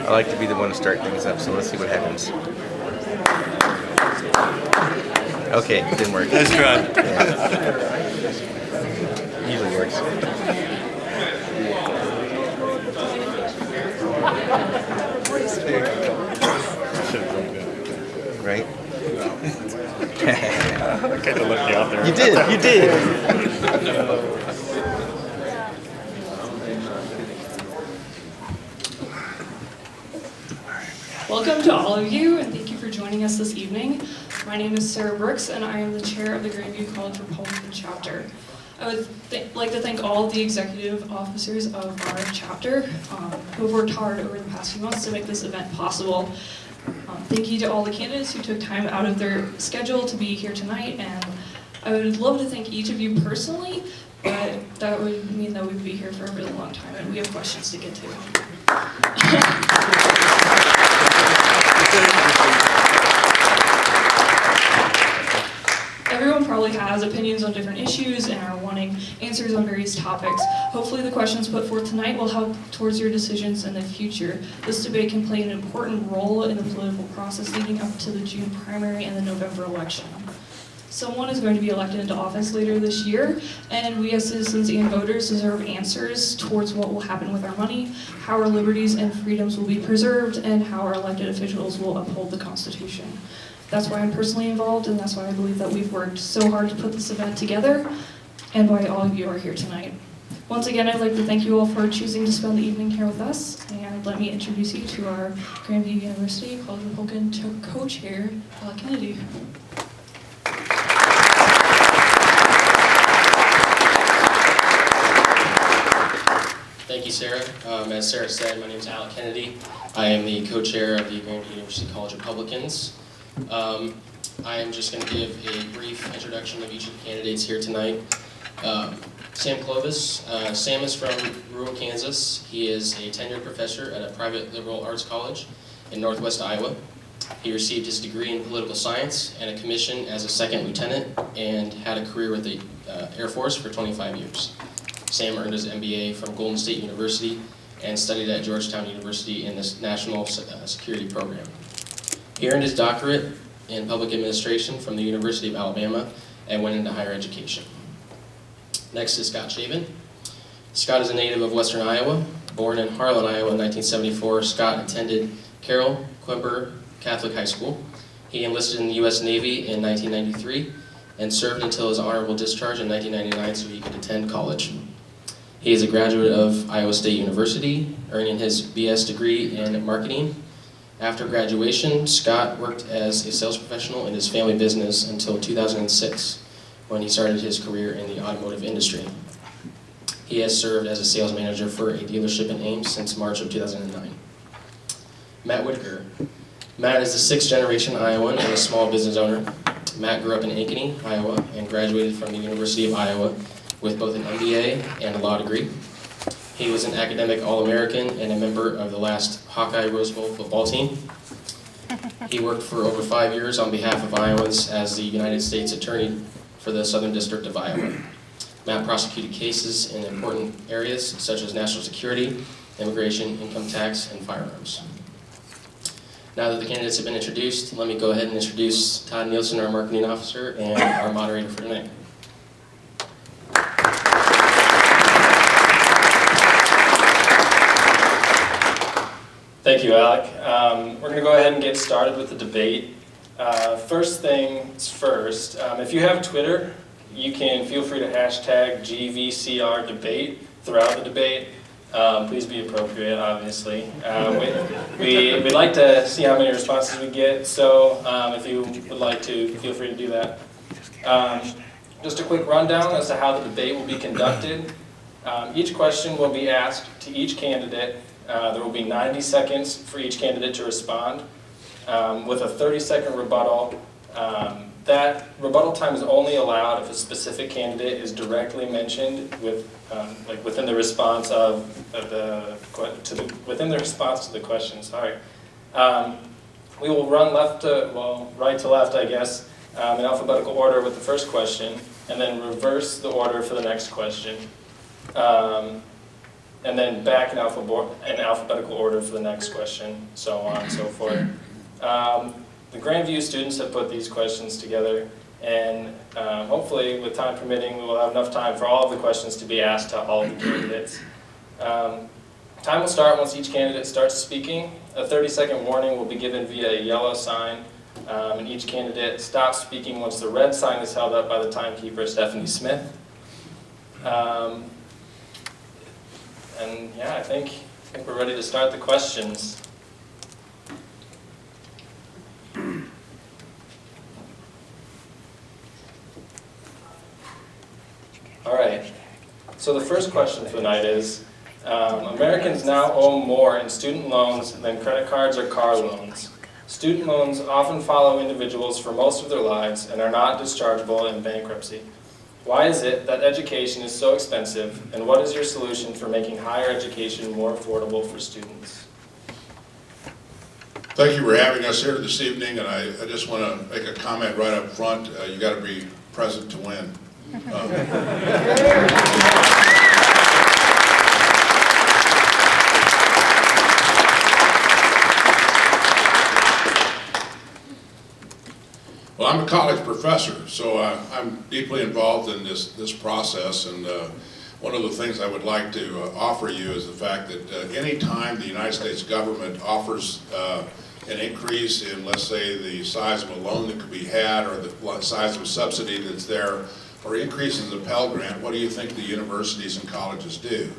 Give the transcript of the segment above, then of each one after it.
I like to be the one to start things up, so let's see what happens. Okay, it didn't work. That's right. Yeah. Usually works. Right? I kind of looked you out there. You did. Welcome to all of you, and thank you for joining us this evening. My name is Sarah Brooks, and I am the chair of the Grandview College Republican chapter. I would like to thank all of the executive officers of our chapter who have worked hard over the past few months to make this event possible. Thank you to all the candidates who took time out of their schedule to be here tonight, and I would love to thank each of you personally, but that would mean that we would be here for a really long time, and we have questions to get to. Everyone probably has opinions on different issues and are wanting answers on various topics. Hopefully the questions put forth tonight will help towards your decisions in the future. This debate can play an important role in the political process leading up to the June primary and the November election. Someone is going to be elected into office later this year, and we as citizens and voters deserve answers towards what will happen with our money, how our liberties and freedoms will be preserved, and how our elected officials will uphold the Constitution. That's why I'm personally involved, and that's why I believe that we've worked so hard to put this event together, and why all of you are here tonight. Once again, I'd like to thank you all for choosing to spend the evening here with us, and let me introduce you to our Grandview University College Republican co-chair, Alec Kennedy. Thank you, Sarah. As Sarah said, my name is Alec Kennedy. I am the co-chair of the Grandview University College Republicans. I am just going to give a brief introduction of each of the candidates here tonight. Sam Clovis. Sam is from rural Kansas. He is a tenured professor at a private liberal arts college in northwest Iowa. He received his degree in political science and a commission as a second lieutenant and had a career with the Air Force for 25 years. Sam earned his MBA from Golden State University and studied at Georgetown University in the National Security Program. He earned his doctorate in public administration from the University of Alabama and went into higher education. Next is Scott Chavin. Scott is a native of Western Iowa. Born in Harlan, Iowa in 1974, Scott attended Carroll Quimper Catholic High School. He enlisted in the U.S. Navy in 1993 and served until his honorable discharge in 1999 so he could attend college. He is a graduate of Iowa State University, earning his BS degree in marketing. After graduation, Scott worked as a sales professional in his family business until 2006, when he started his career in the automotive industry. He has served as a sales manager for a dealership in Ames since March of 2009. Matt Whitaker. Matt is the sixth-generation Iowan and a small business owner. Matt grew up in Ankeny, Iowa, and graduated from the University of Iowa with both an MBA and a law degree. He was an academic All-American and a member of the last Hawkeye Rose Bowl football team. He worked for over 5 years on behalf of Iowans as the United States Attorney for the Southern District of Iowa. Matt prosecuted cases in important areas such as national security, immigration, income tax, and firearms. Now that the candidates have been introduced, let me go ahead and introduce Todd Nielsen, our marketing officer, and our moderator for tonight. Thank you, Alec. We're going to go ahead and get started with the debate. First things first, if you have Twitter, you can feel free to hashtag GVCRdebate throughout the debate. Please be appropriate, obviously. We'd like to see how many responses we get, so if you would like to, feel free to do that. Just a quick rundown as to how the debate will be conducted. Each question will be asked to each candidate. There will be 90 seconds for each candidate to respond, with a 30-second rebuttal. That rebuttal time is only allowed if a specific candidate is directly mentioned within the response within the response to the question. Sorry. We will run right to left, I guess, in alphabetical order with the first question, and then reverse the order for the next question. and then back in alphabetical order for the next question, so on and so forth. The Grandview students have put these questions together, and hopefully, with time permitting, we will have enough time for all of the questions to be asked to all of the candidates. Time will start once each candidate starts speaking. A 30-second warning will be given via a yellow sign, and each candidate stops speaking once the red sign is held up by the timekeeper, Stephanie Smith. And yeah, I think we're ready to start the questions. All right, so the first question for tonight is, Americans now owe more in student loans than credit cards or car loans. Student loans often follow individuals for most of their lives and are not dischargeable in bankruptcy. Why is it that education is so expensive, and what is your solution for making higher education more affordable for students? Thank you for having us here this evening, and I just want to make a comment right up front. You got to be present to win. Well, I'm a college professor, so I'm deeply involved in this process, and one of the things I would like to offer you is the fact that any time the United States government offers an increase in, let's say, the size of a loan that could be had, or the size of a subsidy that's there, or increases the Pell Grant, what do you think the universities and colleges do?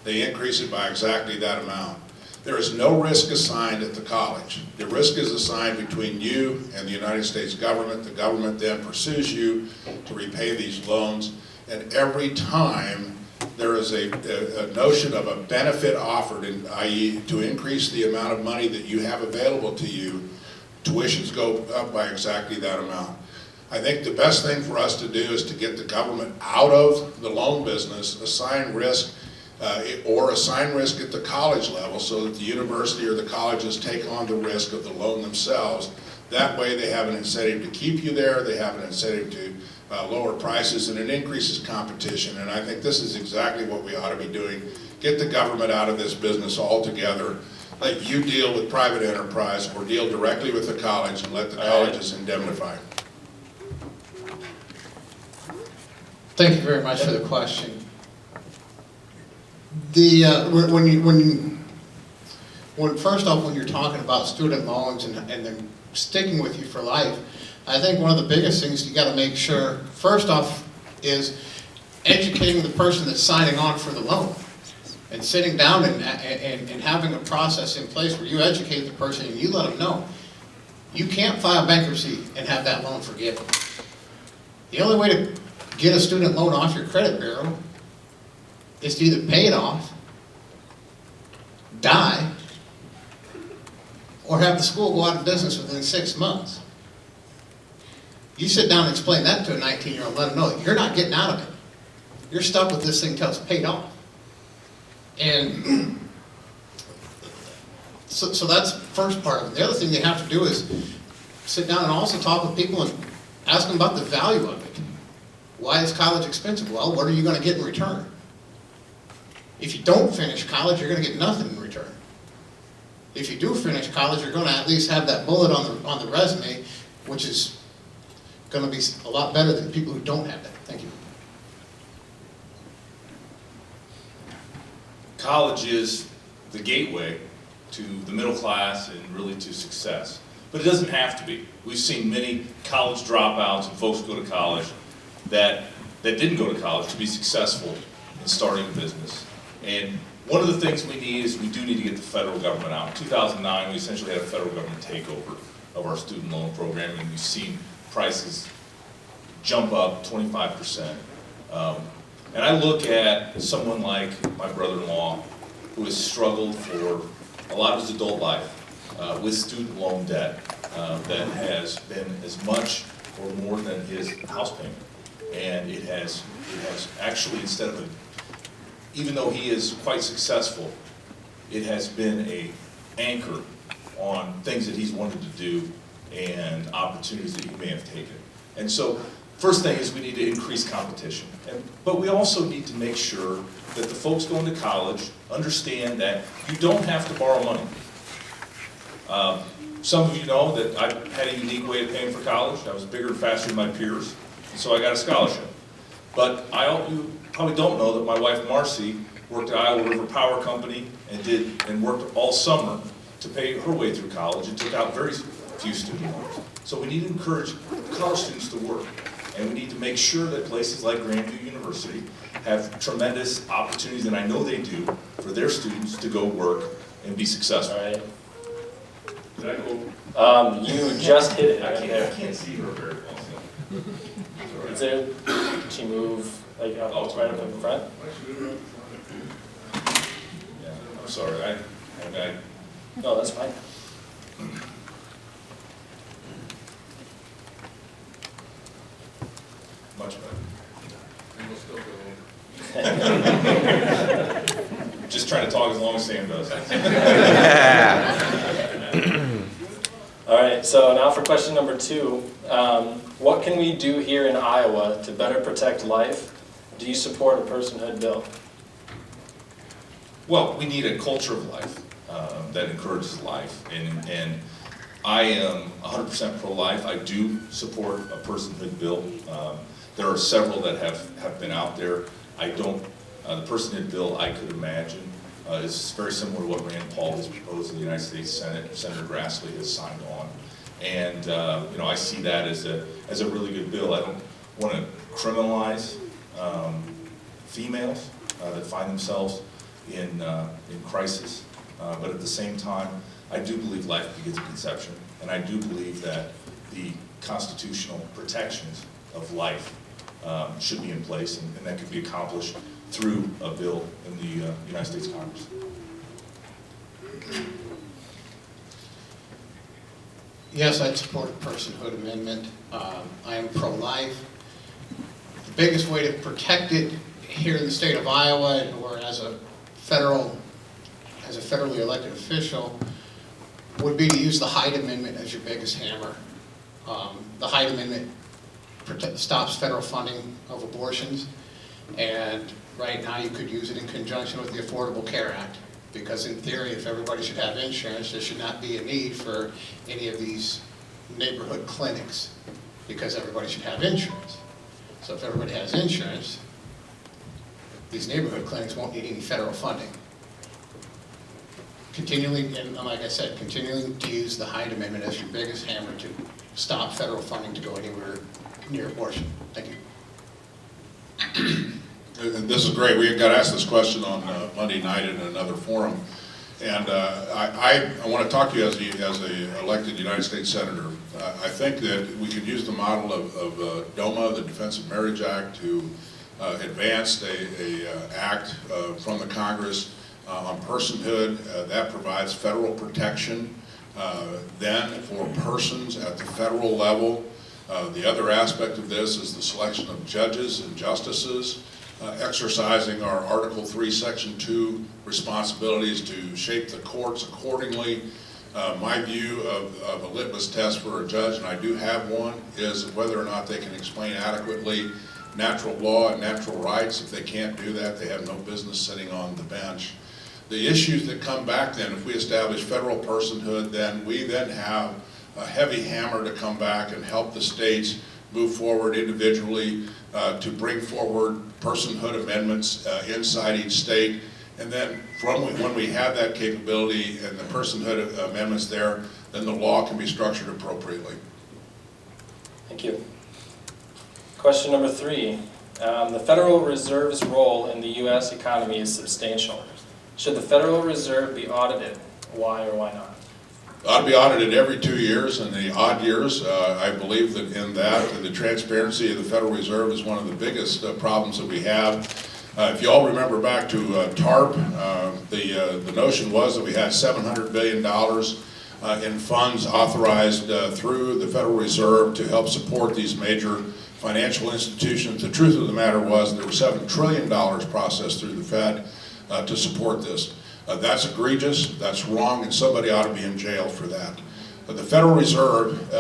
They increase it by exactly that amount. There is no risk assigned at the college. The risk is assigned between you and the United States government. The government then pursues you to repay these loans, and every time there is a notion of a benefit offered, i.e. to increase the amount of money that you have available to you, tuitions go up by exactly that amount. I think the best thing for us to do is to get the government out of the loan business, assign risk, or assign risk at the college level so that the university or the colleges take on the risk of the loan themselves. That way they have an incentive to keep you there, they have an incentive to lower prices, and it increases competition. And I think this is exactly what we ought to be doing. Get the government out of this business altogether. Let you deal with private enterprise, or deal directly with the college and let the colleges indemnify. Thank you very much for the question. When first off, when you're talking about student loans and them sticking with you for life, I think one of the biggest things you got to make sure, first off, is educating the person that's signing on for the loan, and sitting down and having a process in place where you educate the person and you let them know you can't file bankruptcy and have that loan forgiven. The only way to get a student loan off your credit bureau is to either pay it off, die, or have the school go out of business within 6 months. You sit down and explain that to a 19-year-old, let them know that you're not getting out of it. You're stuck with this thing until it's paid off. And so that's the first part of it. The other thing they have to do is sit down and also talk with people and ask them about the value of it. Why is college expensive? Well, what are you going to get in return? If you don't finish college, you're going to get nothing in return. If you do finish college, you're going to at least have that bullet on the resume, which is going to be a lot better than people who don't have that. Thank you. College is the gateway to the middle class and really to success. But it doesn't have to be. We've seen many college dropouts and folks who go to college that didn't go to college to be successful in starting a business. And one of the things we need is we do need to get the federal government out. In 2009, we essentially had a federal government takeover of our student loan program, and we've seen prices jump up 25%. And I look at someone like my brother-in-law, who has struggled for a lot of his adult life with student loan debt that has been as much or more than his house payment. And it has actually, instead of even though he is quite successful, it has been an anchor on things that he's wanted to do and opportunities that he may have taken. And so first thing is we need to increase competition. But we also need to make sure that the folks going to college understand that you don't have to borrow money. Some of you know that I had a unique way of paying for college. I was bigger and faster than my peers, so I got a scholarship. But you probably don't know that my wife Marcy worked at Iowa River Power Company and worked all summer to pay her way through college and took out very few student loans. So we need to encourage college students to work, and we need to make sure that places like Grandview University have tremendous opportunities, and I know they do, for their students to go work and be successful. All right. Did I go? You just hit it I right can't, there. I can't see her very well. Is there, can she move like up, right up in front? Yeah, I'm sorry. I No, that's fine. much better. Just trying to talk as long as Sam does. All right, so now for question number 2. What can we do here in Iowa to better protect life? Do you support a personhood bill? Well, we need a culture of life that encourages life, and I am 100% pro-life. I do support a personhood bill. There are several that have been out there. I don't. The personhood bill I could imagine is very similar to what Rand Paul has proposed in the United States Senate. Senator Grassley has signed on, and I see that as a really good bill. I don't want to criminalize females that find themselves in crisis, but at the same time, I do believe life begins at conception, and I do believe that the constitutional protections of life should be in place, and that could be accomplished through a bill in the United States Congress. Yes, I'd support a personhood amendment. I am pro-life. The biggest way to protect it here in the state of Iowa, or as a federally elected official, would be to use the Hyde Amendment as your biggest hammer. The Hyde Amendment stops federal funding of abortions, and right now you could use it in conjunction with the Affordable Care Act, because in theory, if everybody should have insurance, there should not be a need for any of these neighborhood clinics, because everybody should have insurance. So if everybody has insurance, these neighborhood clinics won't need any federal funding. Continuing, and like I said, continuing to use the Hyde Amendment as your biggest hammer to stop federal funding to go anywhere near abortion. Thank you. And this is great. We got asked this question on Monday night in another forum, and I want to talk to you as a elected United States Senator. I think that we could use the model of DOMA, the Defense of Marriage Act, to advance a act from the Congress on personhood that provides federal protection then for persons at the federal level. The other aspect of this is the selection of judges and justices, exercising our Article 3, Section 2 responsibilities to shape the courts accordingly. My view of a litmus test for a judge, and I do have one, is whether or not they can explain adequately natural law and natural rights. If they can't do that, they have no business sitting on the bench. The issues that come back then, if we establish federal personhood, then we then have a heavy hammer to come back and help the states move forward individually to bring forward personhood amendments inside each state. And then from when we have that capability and the personhood amendments there, then the law can be structured appropriately. Thank you. Question number 3. The Federal Reserve's role in the U.S. economy is substantial. Should the Federal Reserve be audited? Why or why not? It ought to be audited every 2 years, and the odd years, I believe that in that, the transparency of the Federal Reserve is one of the biggest problems that we have. If you all remember back to TARP, the notion was that we had $700 billion in funds authorized through the Federal Reserve to help support these major financial institutions. The truth of the matter was there were $7 trillion processed through the Fed to support this. That's egregious, that's wrong, and somebody ought to be in jail for that. But the Federal Reserve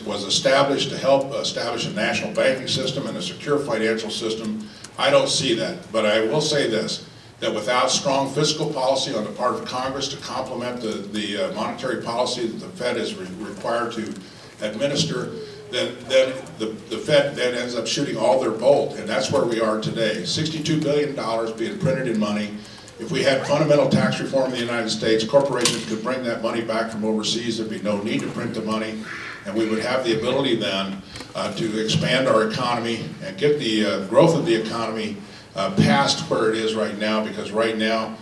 was established to help establish a national banking system and a secure financial system. I don't see that, but I will say this, that without strong fiscal policy on the part of Congress to complement the monetary policy that the Fed is required to administer, then the Fed then ends up shooting all their bolt, and that's where we are today. $62 billion being printed in money. If we had fundamental tax reform in the United States, corporations could bring that money back from overseas. There'd be no need to print the money, and we would have the ability then to expand our economy and get the growth of the economy past where it is right now, because right now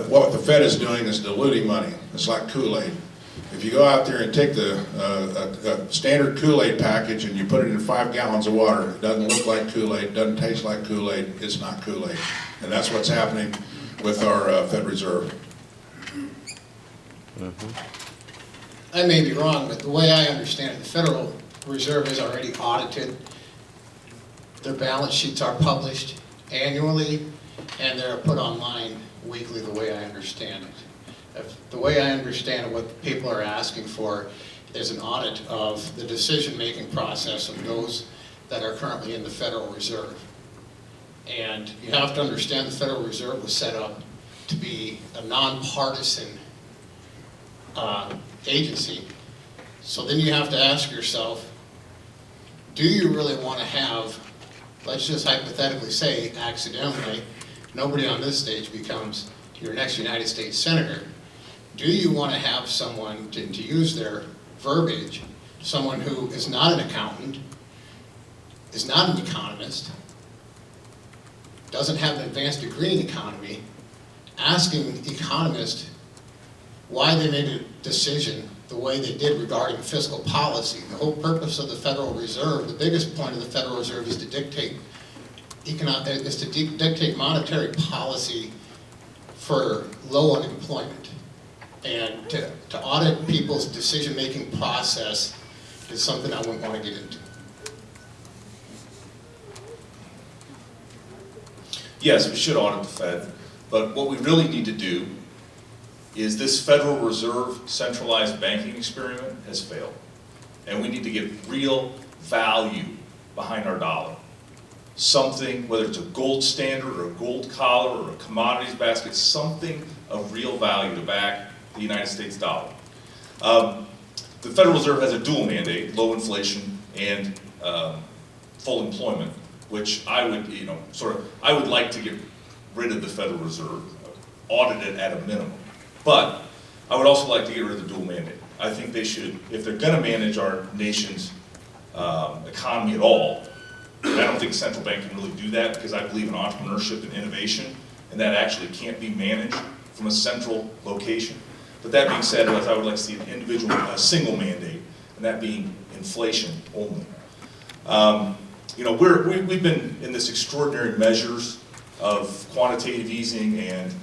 what the Fed is doing is diluting money. It's like Kool-Aid. If you go out there and take a standard Kool-Aid package and you put it in 5 gallons of water, it doesn't look like Kool-Aid, doesn't taste like Kool-Aid, it's not Kool-Aid. And that's what's happening with our Fed Reserve. I may be wrong, but the way I understand it, the Federal Reserve is already audited. Their balance sheets are published annually, and they're put online weekly, the way I understand it. The way I understand it, what people are asking for is an audit of the decision-making process of those that are currently in the Federal Reserve. And you have to understand the Federal Reserve was set up to be a nonpartisan agency. So then you have to ask yourself, do you really want to have, let's just hypothetically say, accidentally, nobody on this stage becomes your next United States Senator. Do you want to have someone, to use their verbiage, someone who is not an accountant, is not an economist, doesn't have an advanced degree in economy, asking economists why they made a decision the way they did regarding fiscal policy? The whole purpose of the Federal Reserve, the biggest point of the Federal Reserve is to dictate dictate monetary policy for low unemployment. And to audit people's decision-making process is something I wouldn't want to get into. Yes, we should audit the Fed, but what we really need to do is this Federal Reserve centralized banking experiment has failed. And we need to get real value behind our dollar. Something, whether it's a gold standard or a gold collar or a commodities basket, something of real value to back the United States dollar. The Federal Reserve has a dual mandate, low inflation and full employment, which I would, I would like to get rid of the Federal Reserve, audit it at a minimum. But I would also like to get rid of the dual mandate. I think they should, if they're going to manage our nation's economy at all, and I don't think a central bank can really do that, because I believe in entrepreneurship and innovation, and that actually can't be managed from a central location. But that being said, I would like to see an individual, a single mandate, and that being inflation only. We've been in this extraordinary measures of quantitative easing and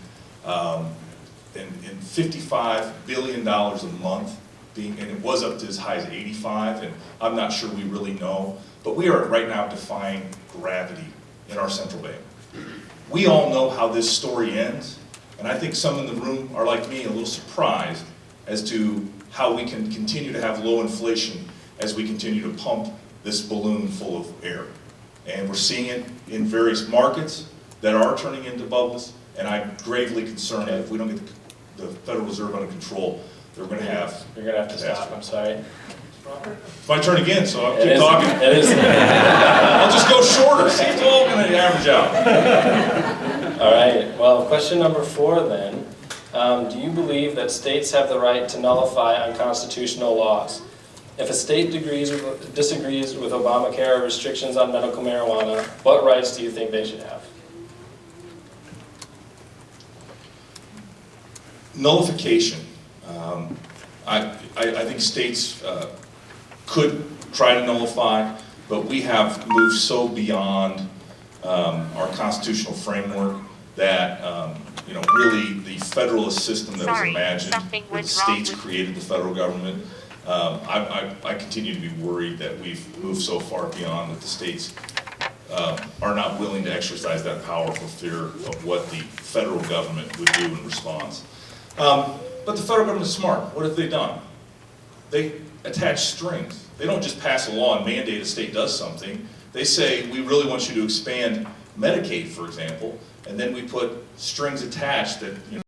$55 billion a month, and it was up to as high as 85, and I'm not sure we really know, but we are right now defying gravity in our central bank. We all know how this story ends, and I think some in the room are like me, a little surprised as to how we can continue to have low inflation as we continue to pump this balloon full of air. And we're seeing it in various markets that are turning into bubbles, and I'm gravely concerned that if we don't get the Federal Reserve under control, they're going to have... You're going to have to stop, I'm sorry. It's my turn again, so I'll keep talking. It is. I'll just go shorter, see if it's all going to average out. All right, well, question number 4 then. Do you believe that states have the right to nullify unconstitutional laws? If a state disagrees with Obamacare or restrictions on medical marijuana, what rights do you think they should have? Nullification. I think states could try to nullify, but we have moved so beyond our constitutional framework that really the federalist system that was imagined, where the states created the federal government. I continue to be worried that we've moved so far beyond that the states are not willing to exercise that power for fear of what the federal government would do in response. But the federal government is smart. What have they done? they attach strings. They don't just pass a law and mandate a state does something. They say, we really want you to expand Medicaid, for example, and then we put strings attached that,